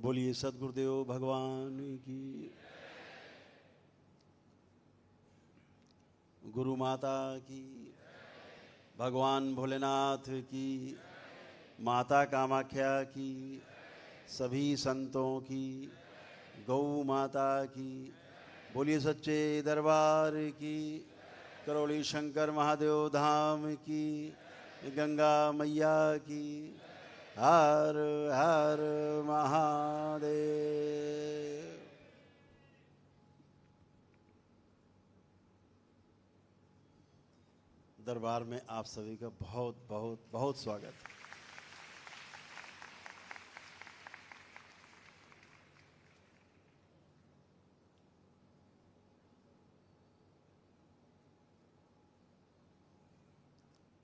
बोलिए सद्गुरुदेव भगवान की, गुरु माता की, भगवान भोलेनाथ की, माता कामाख्या की, सभी संतों की, गौ माता की, बोलिए सच्चे दरबार की, करौली शंकर महादेव धाम की, गंगा मैया की, हर हर महादेव। दरबार में आप सभी का बहुत बहुत बहुत स्वागत है।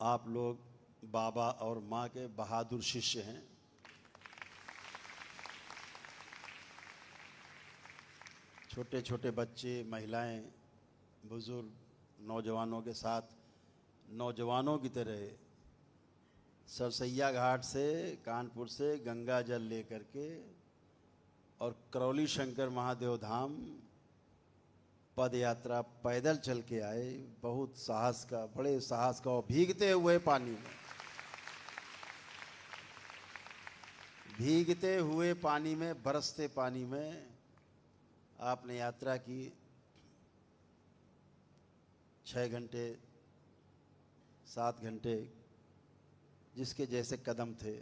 आप लोग बाबा और माँ के बहादुर शिष्य हैं। छोटे छोटे बच्चे, महिलाएं, बुजुर्ग, नौजवानों के साथ नौजवानों की तरह सरसैया घाट से, कानपुर से गंगा जल लेकर के और करौली शंकर महादेव धाम पद यात्रा पैदल चल के आए। बहुत साहस का, बड़े साहस का, और भीगते हुए पानी में, भीगते हुए पानी में, बरसते पानी में आपने यात्रा की। 6 घंटे 7 घंटे जिसके जैसे कदम थे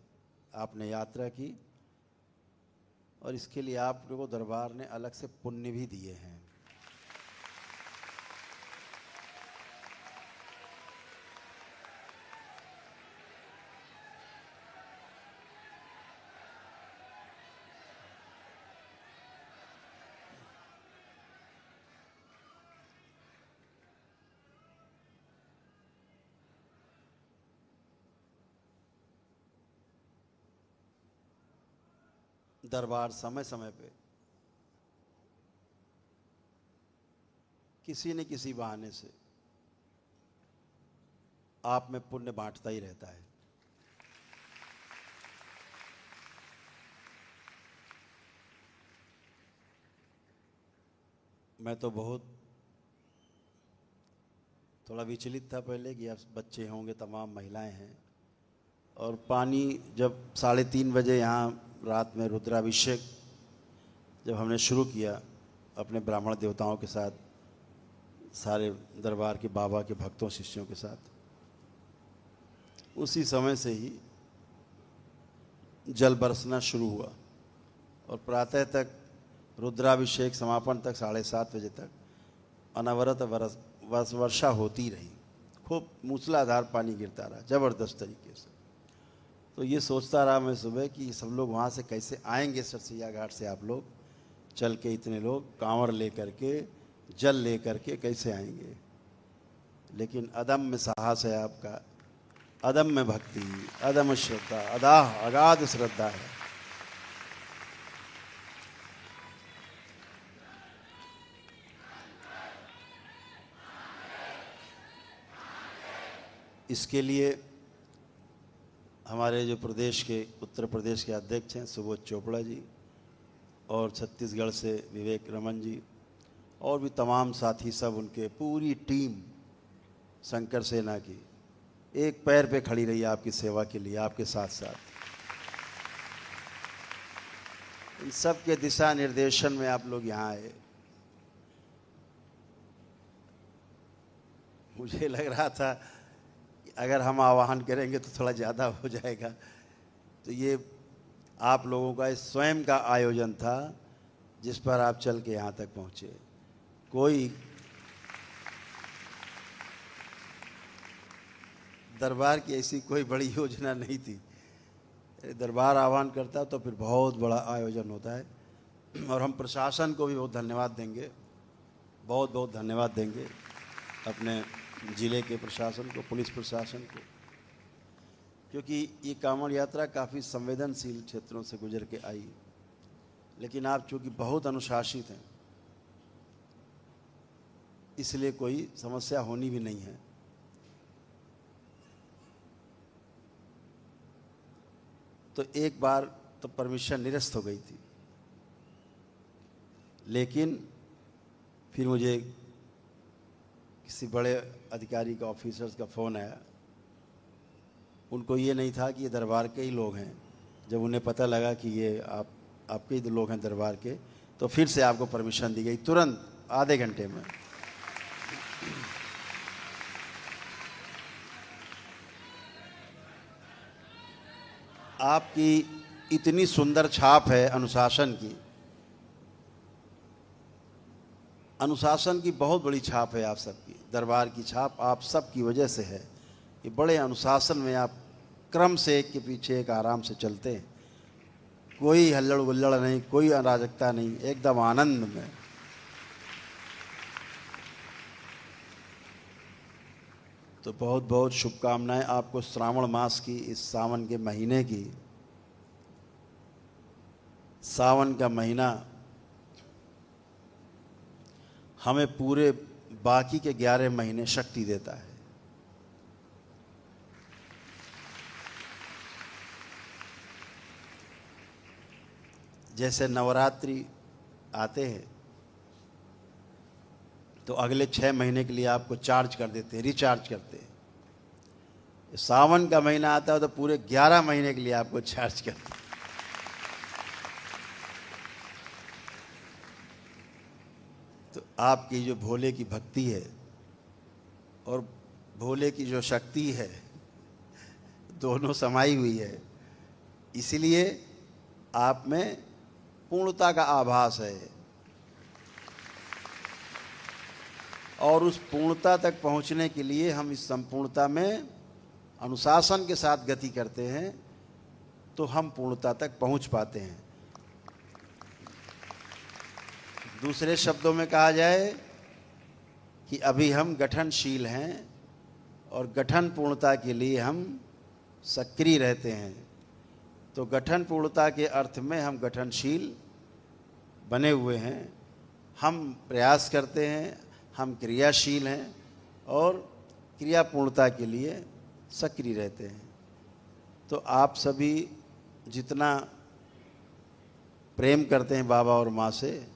आपने यात्रा की, और इसके लिए आप लोगों को दरबार ने अलग से पुण्य भी दिए हैं। दरबार समय समय पे किसी न किसी बहाने से आप में पुण्य बांटता ही रहता है। मैं तो बहुत थोड़ा विचलित था पहले कि अब बच्चे होंगे, तमाम महिलाएं हैं, और पानी जब 3:30 बजे यहाँ रात में रुद्राभिषेक जब हमने शुरू किया अपने ब्राह्मण देवताओं के साथ, सारे दरबार के बाबा के भक्तों शिष्यों के साथ, उसी समय से ही जल बरसना शुरू हुआ और प्रातः तक रुद्राभिषेक समापन तक 7:30 बजे तक अनवरत वर्षा होती रही। खूब मूसलाधार पानी गिरता रहा, ज़बरदस्त तरीके से। तो ये सोचता रहा मैं सुबह कि सब लोग वहाँ से कैसे आएंगे, सरसैया घाट से आप लोग चल के, इतने लोग कांवड़ ले करके, जल ले करके कैसे आएंगे। लेकिन अदम्य साहस है आपका, अदम्य भक्ति, अदम्य श्रद्धा, अगाध श्रद्धा है। इसके लिए हमारे जो प्रदेश के, उत्तर प्रदेश के अध्यक्ष हैं सुबोध चोपड़ा जी, और छत्तीसगढ़ से विवेक रमन जी, और भी तमाम साथी, सब उनके पूरी टीम शंकर सेना की एक पैर पे खड़ी रही आपकी सेवा के लिए, आपके साथ साथ। इन सब के दिशा निर्देशन में आप लोग यहाँ आए। मुझे लग रहा था कि अगर हम आह्वान करेंगे तो थोड़ा ज़्यादा हो जाएगा, तो ये आप लोगों का स्वयं का आयोजन था जिस पर आप चल के यहाँ तक पहुँचे। कोई दरबार की ऐसी कोई बड़ी योजना नहीं थी। दरबार आह्वान करता तो फिर बहुत बड़ा आयोजन होता है। और हम प्रशासन को भी बहुत धन्यवाद देंगे, बहुत बहुत धन्यवाद देंगे अपने ज़िले के प्रशासन को, पुलिस प्रशासन को, क्योंकि ये कांवड़ यात्रा काफ़ी संवेदनशील क्षेत्रों से गुजर के आई। लेकिन आप चूँकि बहुत अनुशासित हैं, इसलिए कोई समस्या होनी भी नहीं है। तो एक बार तो परमिशन निरस्त हो गई थी, लेकिन फिर मुझे किसी बड़े अधिकारी का, ऑफिसर्स का फ़ोन आया। उनको ये नहीं था कि ये दरबार के ही लोग हैं। जब उन्हें पता लगा कि ये आपके ही लोग हैं दरबार के, तो फिर से आपको परमिशन दी गई तुरंत, आधे घंटे में। आपकी इतनी सुंदर छाप है अनुशासन की, अनुशासन की बहुत बड़ी छाप है आप सबकी। दरबार की छाप आप सब की वजह से है कि बड़े अनुशासन में आप क्रम से एक के पीछे एक आराम से चलते हैं। कोई हल्लड़ गुल्लड़ नहीं, कोई अराजकता नहीं, एकदम आनंद में। तो बहुत बहुत शुभकामनाएं आपको श्रावण मास की, इस सावन के महीने की। सावन का महीना हमें पूरे बाकी के 11 महीने शक्ति देता है। जैसे नवरात्रि आते हैं तो अगले 6 महीने के लिए आपको चार्ज कर देते हैं, रिचार्ज करते हैं। सावन का महीना आता है तो पूरे 11 महीने के लिए आपको चार्ज करते हैं। तो आपकी जो भोले की भक्ति है और भोले की जो शक्ति है, दोनों समाई हुई है, इसलिए आप में पूर्णता का आभास है। और उस पूर्णता तक पहुंचने के लिए हम इस संपूर्णता में अनुशासन के साथ गति करते हैं, तो हम पूर्णता तक पहुंच पाते हैं। दूसरे शब्दों में कहा जाए कि अभी हम गठनशील हैं और गठन पूर्णता के लिए हम सक्रिय रहते हैं। तो गठन पूर्णता के अर्थ में हम गठनशील बने हुए हैं, हम प्रयास करते हैं, हम क्रियाशील हैं और क्रिया पूर्णता के लिए सक्रिय रहते हैं। तो आप सभी जितना प्रेम करते हैं बाबा और माँ से,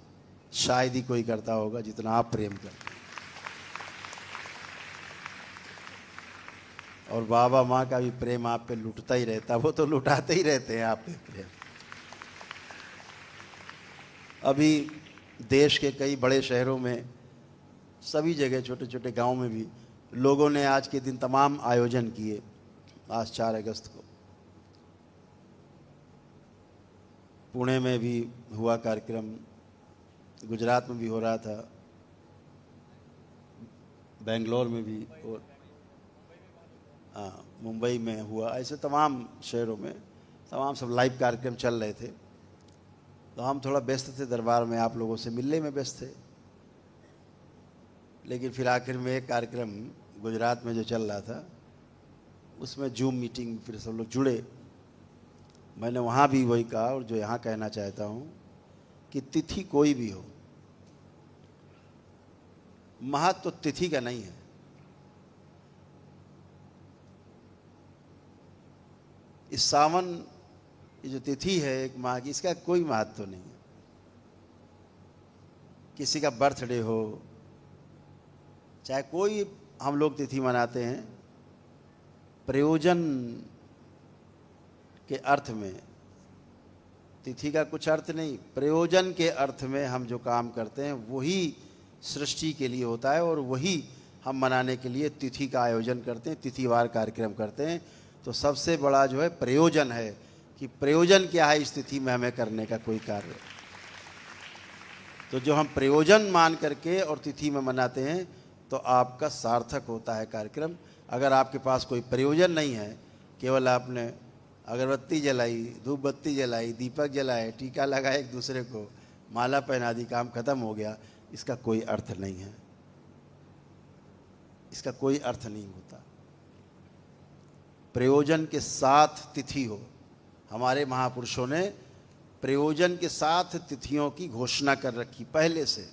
शायद ही कोई करता होगा जितना आप प्रेम करते हैं। और बाबा माँ का भी प्रेम आप पे लुटता ही रहता है, वो तो लुटाते ही रहते हैं आप पे प्रेम। अभी देश के कई बड़े शहरों में, सभी जगह, छोटे छोटे गांव में भी लोगों ने आज के दिन तमाम आयोजन किए। आज 4 अगस्त को पुणे में भी हुआ कार्यक्रम, गुजरात में भी हो रहा था, बेंगलोर में भी, और मुंबई में हुआ। ऐसे तमाम शहरों में तमाम सब लाइव कार्यक्रम चल रहे थे। तो हम थोड़ा व्यस्त थे, दरबार में आप लोगों से मिलने में व्यस्त थे। लेकिन फिर आखिर में एक कार्यक्रम गुजरात में जो चल रहा था, उसमें जूम मीटिंग फिर सब लोग जुड़े। मैंने वहाँ भी वही कहा और जो यहाँ कहना चाहता हूँ कि तिथि कोई भी हो, महत्व तो तिथि का नहीं है। इस सावन ये जो तिथि है एक माह की, इसका कोई महत्व तो नहीं है। किसी का बर्थडे हो, चाहे कोई हम लोग तिथि मनाते हैं, प्रयोजन के अर्थ में, तिथि का कुछ अर्थ नहीं, प्रयोजन के अर्थ में हम जो काम करते हैं वही सृष्टि के लिए होता है और वही हम मनाने के लिए तिथि का आयोजन करते हैं, तिथिवार कार्यक्रम करते हैं। तो सबसे बड़ा जो है प्रयोजन है कि प्रयोजन क्या है इस तिथि में हमें करने का कोई कार्य। तो जो हम प्रयोजन मान करके और तिथि में मनाते हैं तो आपका सार्थक होता है कार्यक्रम। अगर आपके पास कोई प्रयोजन नहीं है, केवल आपने अगरबत्ती जलाई, धूप बत्ती जलाई, दीपक जलाए, टीका लगाए एक दूसरे को, माला पहना दी, काम खत्म हो गया, इसका कोई अर्थ नहीं है। इसका कोई अर्थ नहीं होता। प्रयोजन के साथ तिथि हो। हमारे महापुरुषों ने प्रयोजन के साथ तिथियों की घोषणा कर रखी पहले से।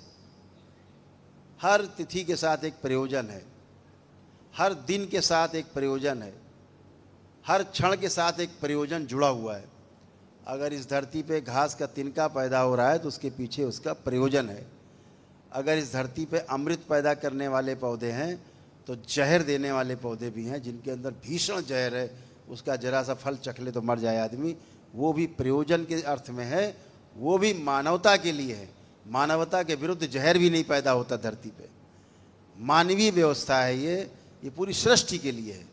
हर तिथि के साथ एक प्रयोजन है, हर दिन के साथ एक प्रयोजन है, हर क्षण के साथ एक प्रयोजन जुड़ा हुआ है। अगर इस धरती पे घास का तिनका पैदा हो रहा है तो उसके पीछे उसका प्रयोजन है। अगर इस धरती पे अमृत पैदा करने वाले पौधे हैं तो जहर देने वाले पौधे भी हैं, जिनके अंदर भीषण जहर है, उसका जरा सा फल चख ले तो मर जाए आदमी, वो भी प्रयोजन के अर्थ में है, वो भी मानवता के लिए है। मानवता के विरुद्ध जहर भी नहीं पैदा होता धरती पे। मानवीय व्यवस्था है ये पूरी सृष्टि के लिए है।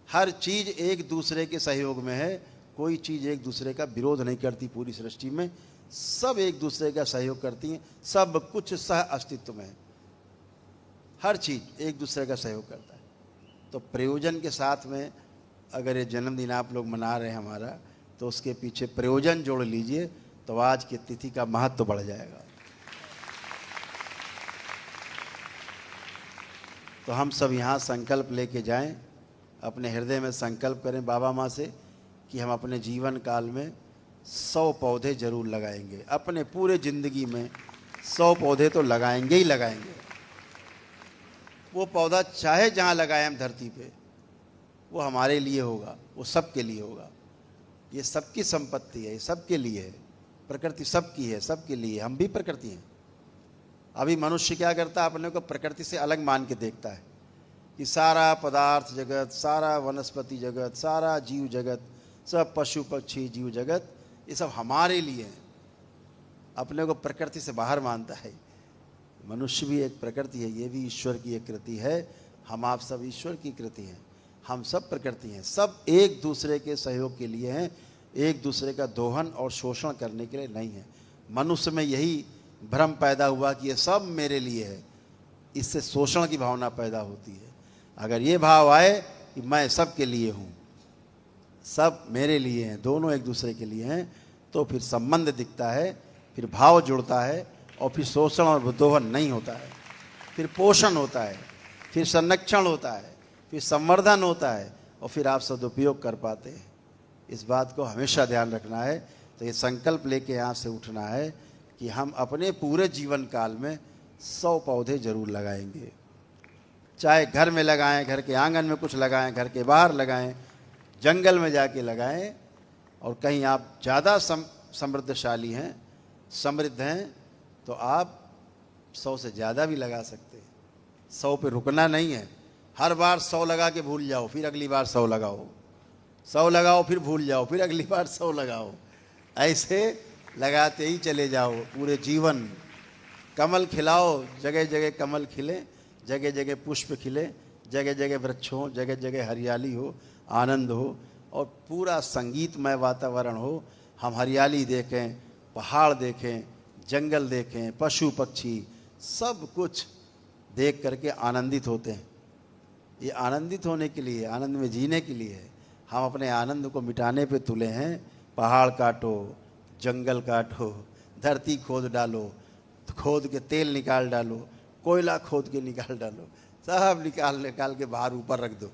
हर चीज़ एक दूसरे के सहयोग में है, कोई चीज़ एक दूसरे का विरोध नहीं करती। पूरी सृष्टि में सब एक दूसरे का सहयोग करती हैं, सब कुछ सह अस्तित्व में है, हर चीज़ एक दूसरे का सहयोग करता है। तो प्रयोजन के साथ में अगर ये जन्मदिन आप लोग मना रहे हैं हमारा, तो उसके पीछे प्रयोजन जोड़ लीजिए तो आज की तिथि का महत्व बढ़ जाएगा। तो हम सब यहाँ संकल्प लेके जाएं, अपने हृदय में संकल्प करें बाबा माँ से कि हम अपने जीवन काल में 100 पौधे जरूर लगाएंगे। अपने पूरे ज़िंदगी में 100 पौधे तो लगाएंगे ही लगाएंगे। वो पौधा चाहे जहाँ लगाए हम धरती पे, वो हमारे लिए होगा, वो सबके लिए होगा। ये सबकी संपत्ति है, ये सबके लिए है। प्रकृति सबकी है, सबके लिए। हम भी प्रकृति हैं। अभी मनुष्य क्या करता है, अपने को प्रकृति से अलग मान के देखता है कि सारा पदार्थ जगत, सारा वनस्पति जगत, सारा जीव जगत, सब पशु पक्षी जीव जगत, ये सब हमारे लिए हैं। अपने को प्रकृति से बाहर मानता है। मनुष्य भी एक प्रकृति है, ये भी ईश्वर की एक कृति है। हम आप सब ईश्वर की कृति हैं। हम सब प्रकृति हैं, सब एक दूसरे के सहयोग के लिए हैं, एक दूसरे का दोहन और शोषण करने के लिए नहीं है। मनुष्य में यही भ्रम पैदा हुआ कि ये सब मेरे लिए है, इससे शोषण की भावना पैदा होती है। अगर ये भाव आए कि मैं सबके लिए हूँ, सब मेरे लिए हैं, दोनों एक दूसरे के लिए हैं, तो फिर संबंध दिखता है, फिर भाव जुड़ता है, और फिर शोषण और दोहन नहीं होता है। फिर पोषण होता है, फिर संरक्षण होता है, फिर संवर्धन होता है, और फिर आप सदुपयोग कर पाते हैं। इस बात को हमेशा ध्यान रखना है। तो ये संकल्प लेके यहाँ से उठना है कि हम अपने पूरे जीवन काल में 100 पौधे जरूर लगाएंगे। चाहे घर में लगाएं, घर के आंगन में कुछ लगाएं, घर के बाहर लगाएं, जंगल में जाके लगाएं, और कहीं आप ज़्यादा समृद्धशाली हैं, समृद्ध हैं, तो आप 100 से ज़्यादा भी लगा सकते हैं। 100 पे रुकना नहीं है। हर बार 100 लगा के भूल जाओ, फिर अगली बार 100 लगाओ, 100 लगाओ, फिर भूल जाओ, फिर अगली बार 100 लगाओ। ऐसे लगाते ही चले जाओ पूरे जीवन। कमल खिलाओ, जगह जगह कमल खिले, जगह जगह पुष्प खिले, जगह जगह वृक्ष हो, जगह जगह हरियाली हो, आनंद हो, और पूरा संगीतमय वातावरण हो। हम हरियाली देखें, पहाड़ देखें, जंगल देखें, पशु पक्षी, सब कुछ देख करके आनंदित होते हैं। ये आनंदित होने के लिए, आनंद में जीने के लिए है। हम अपने आनंद को मिटाने पे तुले हैं। पहाड़ काटो, जंगल काटो, धरती खोद डालो, खोद के तेल निकाल डालो, कोयला खोद के निकाल डालो, सब निकाल के बाहर ऊपर रख दो।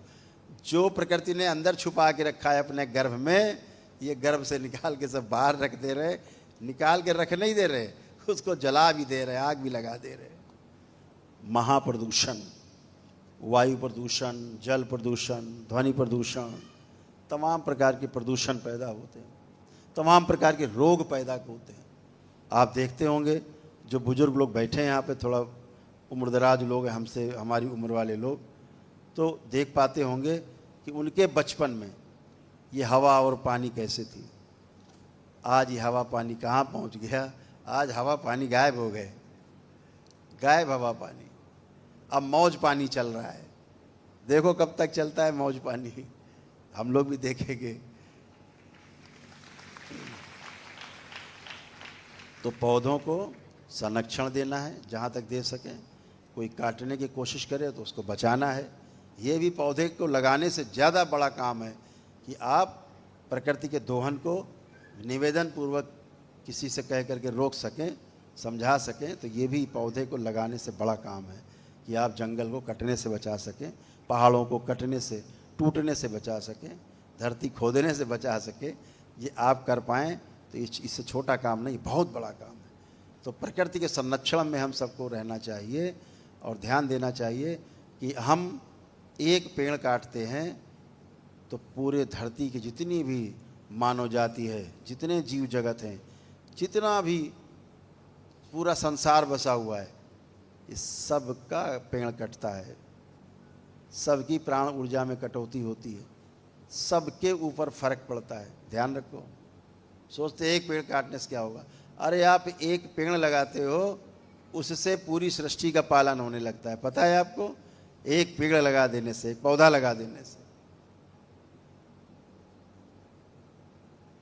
जो प्रकृति ने अंदर छुपा के रखा है अपने गर्भ में, ये गर्भ से निकाल के सब बाहर रख दे रहे। निकाल के रख नहीं दे रहे, उसको जला भी दे रहे, आग भी लगा दे रहे। महाप्रदूषण, वायु प्रदूषण, जल प्रदूषण, ध्वनि प्रदूषण, तमाम प्रकार के प्रदूषण पैदा होते हैं, तमाम प्रकार के रोग पैदा होते हैं। आप देखते होंगे जो बुजुर्ग लोग बैठे हैं यहाँ पे, थोड़ा उम्रदराज लोग हैं हमसे, हमारी उम्र वाले लोग, तो देख पाते होंगे कि उनके बचपन में ये हवा और पानी कैसे थी। आज ये हवा पानी कहाँ पहुँच गया। आज हवा पानी गायब हो गए, गायब हवा पानी। अब मौज पानी चल रहा है। देखो कब तक चलता है मौज पानी, हम लोग भी देखेंगे। तो पौधों को संरक्षण देना है जहाँ तक दे सकें। कोई काटने की कोशिश करे तो उसको बचाना है। ये भी पौधे को लगाने से ज़्यादा बड़ा काम है कि आप प्रकृति के दोहन को निवेदन पूर्वक किसी से कह करके रोक सकें, समझा सकें। तो ये भी पौधे को लगाने से बड़ा काम है कि आप जंगल को कटने से बचा सकें, पहाड़ों को कटने से, टूटने से बचा सकें, धरती खोदने से बचा सकें। ये आप कर पाएँ तो इससे छोटा काम नहीं, बहुत बड़ा काम है। तो प्रकृति के संरक्षण में हम सबको रहना चाहिए और ध्यान देना चाहिए कि हम एक पेड़ काटते हैं तो पूरे धरती की जितनी भी मानव जाति है, जितने जीव जगत हैं, जितना भी पूरा संसार बसा हुआ है, इस सब का पेड़ कटता है, सबकी प्राण ऊर्जा में कटौती होती है, सबके ऊपर फर्क पड़ता है। ध्यान रखो। सोचते एक पेड़ काटने से क्या होगा? अरे आप एक पेड़ लगाते हो, उससे पूरी सृष्टि का पालन होने लगता है। पता है आपको? एक पेड़ लगा देने से, एक पौधा लगा देने से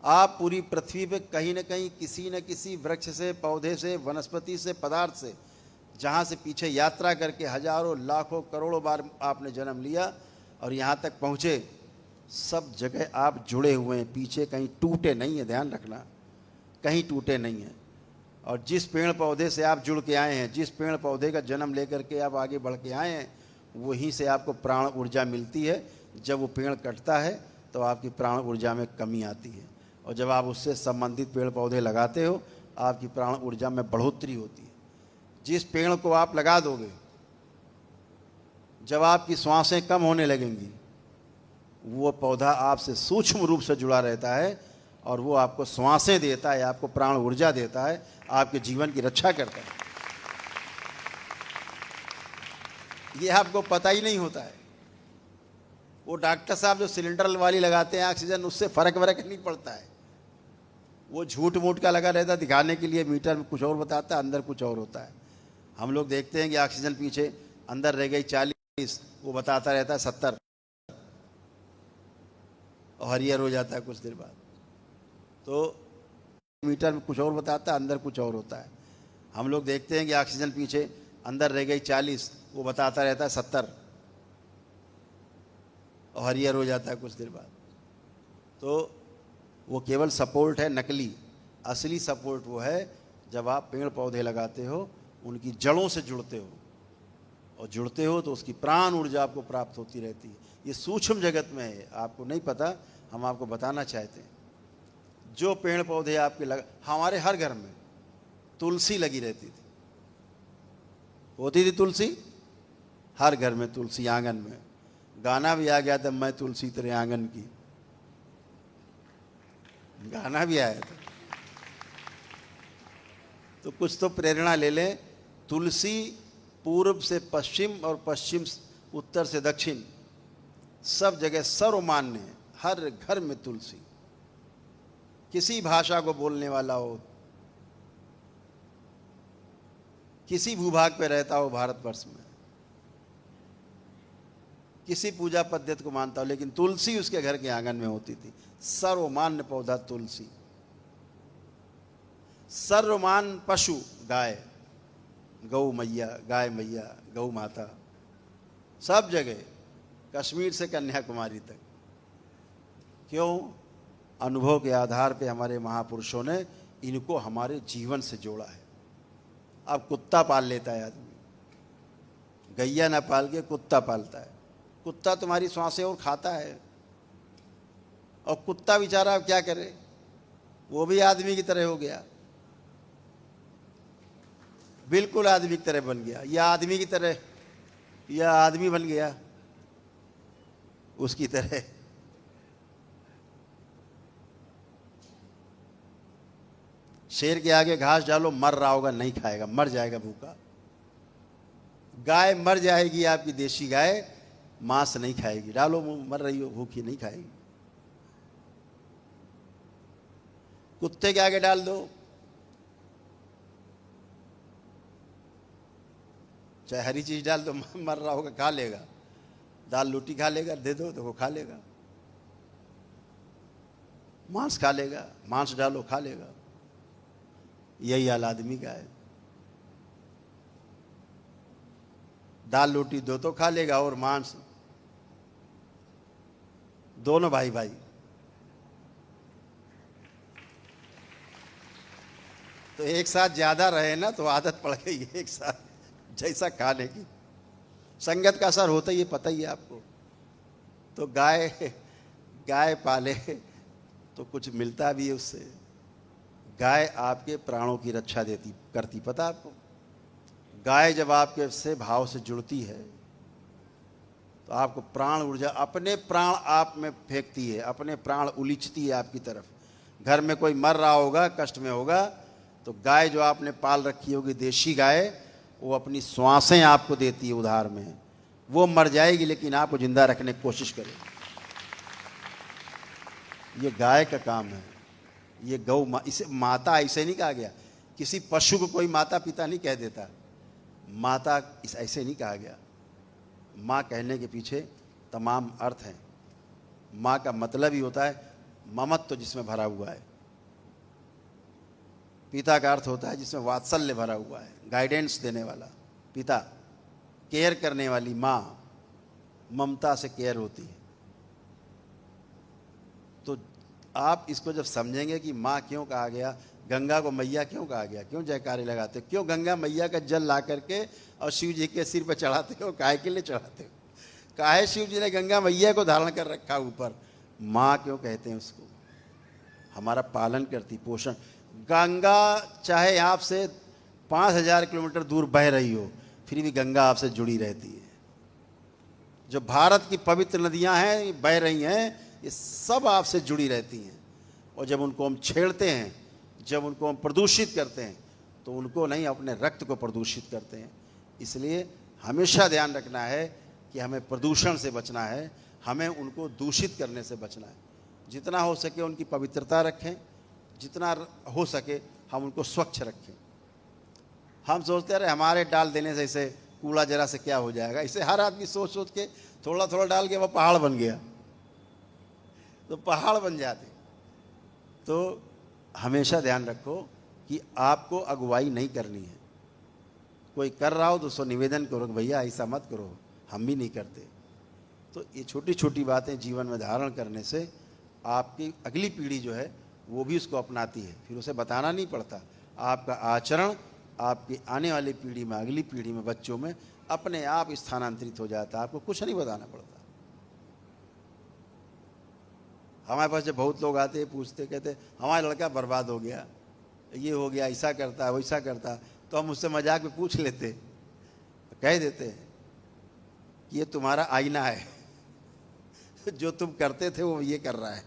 आप पूरी पृथ्वी पे कहीं न कहीं किसी न किसी वृक्ष से, पौधे से, वनस्पति से, पदार्थ से, जहाँ से पीछे यात्रा करके हजारों, लाखों, करोड़ों बार आपने जन्म लिया और यहाँ तक पहुँचे, सब जगह आप जुड़े हुए हैं। पीछे कहीं टूटे नहीं है, ध्यान रखना, कहीं टूटे नहीं हैं। और जिस पेड़ पौधे से आप जुड़ के आए हैं, जिस पेड़ पौधे का जन्म लेकर के आप आगे बढ़ के आए हैं, वहीं से आपको प्राण ऊर्जा मिलती है। जब वो पेड़ कटता है तो आपकी प्राण ऊर्जा में कमी आती है, और जब आप उससे संबंधित पेड़ पौधे लगाते हो, आपकी प्राण ऊर्जा में बढ़ोतरी होती है। जिस पेड़ को आप लगा दोगे, जब आपकी श्वासें कम होने लगेंगी, वो पौधा आपसे सूक्ष्म रूप से जुड़ा रहता है और वो आपको श्वासें देता है, आपको प्राण ऊर्जा देता है, आपके जीवन की रक्षा करता है। ये आपको पता ही नहीं होता है। वो डॉक्टर साहब जो सिलेंडर वाली लगाते हैं ऑक्सीजन, उससे फर्क नहीं पड़ता है। वो झूठ मूठ का लगा रहता है, दिखाने के लिए मीटर में कुछ और बताता है, अंदर कुछ और होता है। हम लोग देखते हैं कि ऑक्सीजन पीछे अंदर रह गई 40, वो बताता रहता है 70, और हरियर हो जाता है कुछ देर बाद। तो मीटर में कुछ और बताता है, अंदर कुछ और होता है। हम लोग देखते हैं कि ऑक्सीजन पीछे अंदर रह गई 40, वो बताता रहता है 70, और हरियर हो जाता है कुछ देर बाद। तो वो केवल सपोर्ट है, नकली। असली सपोर्ट वो है जब आप पेड़ पौधे लगाते हो, उनकी जड़ों से जुड़ते हो, और जुड़ते हो तो उसकी प्राण ऊर्जा आपको प्राप्त होती रहती है। ये सूक्ष्म जगत में है, आपको नहीं पता, हम आपको बताना चाहते हैं। जो पेड़ पौधे आपके हमारे हर घर में तुलसी लगी रहती थी, होती थी तुलसी, हर घर में तुलसी, आंगन में। गाना भी आ गया था, मैं तुलसी तेरे आंगन की, गाना भी आया था। तो कुछ तो प्रेरणा ले लें। तुलसी पूर्व से पश्चिम और पश्चिम उत्तर से दक्षिण, सब जगह सर्वमान्य है। हर घर में तुलसी, किसी भाषा को बोलने वाला हो, किसी भूभाग पे रहता हो भारतवर्ष में, किसी पूजा पद्धति को मानता हो, लेकिन तुलसी उसके घर के आंगन में होती थी। सर्वमान्य पौधा तुलसी। सर्वमान पशु गाय, गौ मैया, गाय मैया, गौ माता, सब जगह, कश्मीर से कन्याकुमारी तक। क्यों? अनुभव के आधार पे हमारे महापुरुषों ने इनको हमारे जीवन से जोड़ा है। अब कुत्ता पाल लेता है आदमी, गैया ना पाल के कुत्ता पालता है। कुत्ता तुम्हारी सांसें और खाता है, और कुत्ता बेचारा अब क्या करे, वो भी आदमी की तरह हो गया, बिल्कुल आदमी की तरह बन गया। या आदमी की तरह, या आदमी बन गया उसकी तरह। शेर के आगे घास डालो, मर रहा होगा, नहीं खाएगा, मर जाएगा भूखा। गाय मर जाएगी, आपकी देशी गाय मांस नहीं खाएगी, डालो मर रही हो, भूखी, नहीं खाएगी। कुत्ते के आगे डाल दो, चाहे हरी चीज डाल दो, मर रहा होगा, खा लेगा। दाल रोटी खा लेगा, दे दो तो वो खा लेगा। मांस खा लेगा, मांस डालो खा लेगा। यही हाल आदमी का है। दाल रोटी दो तो खा लेगा, और मांस, दोनों भाई भाई। तो एक साथ ज्यादा रहे ना, तो आदत पड़ गई एक साथ जैसा खाने की। संगत का असर होता ही है, पता ही है आपको। तो गाय पाले तो कुछ मिलता भी है उससे। गाय आपके प्राणों की रक्षा करती, पता आपको। गाय जब आपके से भाव से जुड़ती है, तो आपको प्राण ऊर्जा, अपने प्राण आप में फेंकती है, अपने प्राण उलीचती है आपकी तरफ। घर में कोई मर रहा होगा, कष्ट में होगा, तो गाय जो आपने पाल रखी होगी, देशी गाय, वो अपनी श्वासें आपको देती है उधार में। वो मर जाएगी लेकिन आपको जिंदा रखने की कोशिश करेगी। ये गाय का काम है, ये गौ इसे माता ऐसे नहीं कहा गया। किसी पशु को कोई माता पिता नहीं कह देता, माता इस ऐसे नहीं कहा गया। माँ कहने के पीछे तमाम अर्थ हैं। माँ का मतलब ही होता है ममत्व तो जिसमें भरा हुआ है। पिता का अर्थ होता है जिसमें वात्सल्य भरा हुआ है, गाइडेंस देने वाला पिता, केयर करने वाली माँ, ममता से केयर होती है। तो आप इसको जब समझेंगे कि माँ क्यों कहा गया, गंगा को मैया क्यों कहा गया, क्यों जयकारे लगाते हो, क्यों गंगा मैया का जल ला करके और शिव जी के सिर पर चढ़ाते हो, काहे के लिए चढ़ाते हो, काहे शिव जी ने गंगा मैया को धारण कर रखा ऊपर, माँ क्यों कहते हैं उसको, हमारा पालन करती, पोषण। गंगा चाहे आपसे 5000 किलोमीटर दूर बह रही हो, फिर भी गंगा आपसे जुड़ी रहती है। जो भारत की पवित्र नदियां हैं बह रही हैं, ये सब आपसे जुड़ी रहती हैं। और जब उनको हम छेड़ते हैं, जब उनको हम प्रदूषित करते हैं, तो उनको नहीं, अपने रक्त को प्रदूषित करते हैं। इसलिए हमेशा ध्यान रखना है कि हमें प्रदूषण से बचना है, हमें उनको दूषित करने से बचना है। जितना हो सके उनकी पवित्रता रखें, जितना हो सके हम उनको स्वच्छ रखें। हम सोचते रहे हमारे डाल देने से इसे कूड़ा जरा से क्या हो जाएगा, इसे हर आदमी सोच सोच के थोड़ा थोड़ा डाल के वह पहाड़ बन गया, तो पहाड़ बन जाते। तो हमेशा ध्यान रखो कि आपको अगुवाई नहीं करनी है। कोई कर रहा हो तो उसको निवेदन करो कि भैया ऐसा मत करो, हम भी नहीं करते। तो ये छोटी छोटी बातें जीवन में धारण करने से आपकी अगली पीढ़ी जो है वो भी उसको अपनाती है, फिर उसे बताना नहीं पड़ता। आपका आचरण आपकी आने वाली पीढ़ी में, अगली पीढ़ी में, बच्चों में अपने आप स्थानांतरित हो जाता है, आपको कुछ नहीं बताना पड़ता। हमारे पास जब बहुत लोग आते हैं, पूछते, कहते हमारा लड़का बर्बाद हो गया, ये हो गया, ऐसा करता वैसा करता, तो हम उससे मजाक में पूछ लेते, कह देते कि ये तुम्हारा आईना है, जो तुम करते थे वो ये कर रहा है,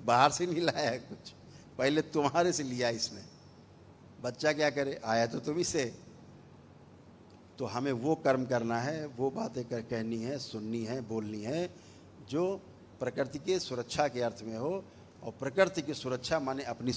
बाहर से नहीं लाया है कुछ, पहले तुम्हारे से लिया इसने। बच्चा क्या करे, आया तो तुम ही से। तो हमें वो कर्म करना है, वो बातें कहनी है, सुननी है, बोलनी है जो प्रकृति के सुरक्षा के अर्थ में हो। और प्रकृति की सुरक्षा माने अपनी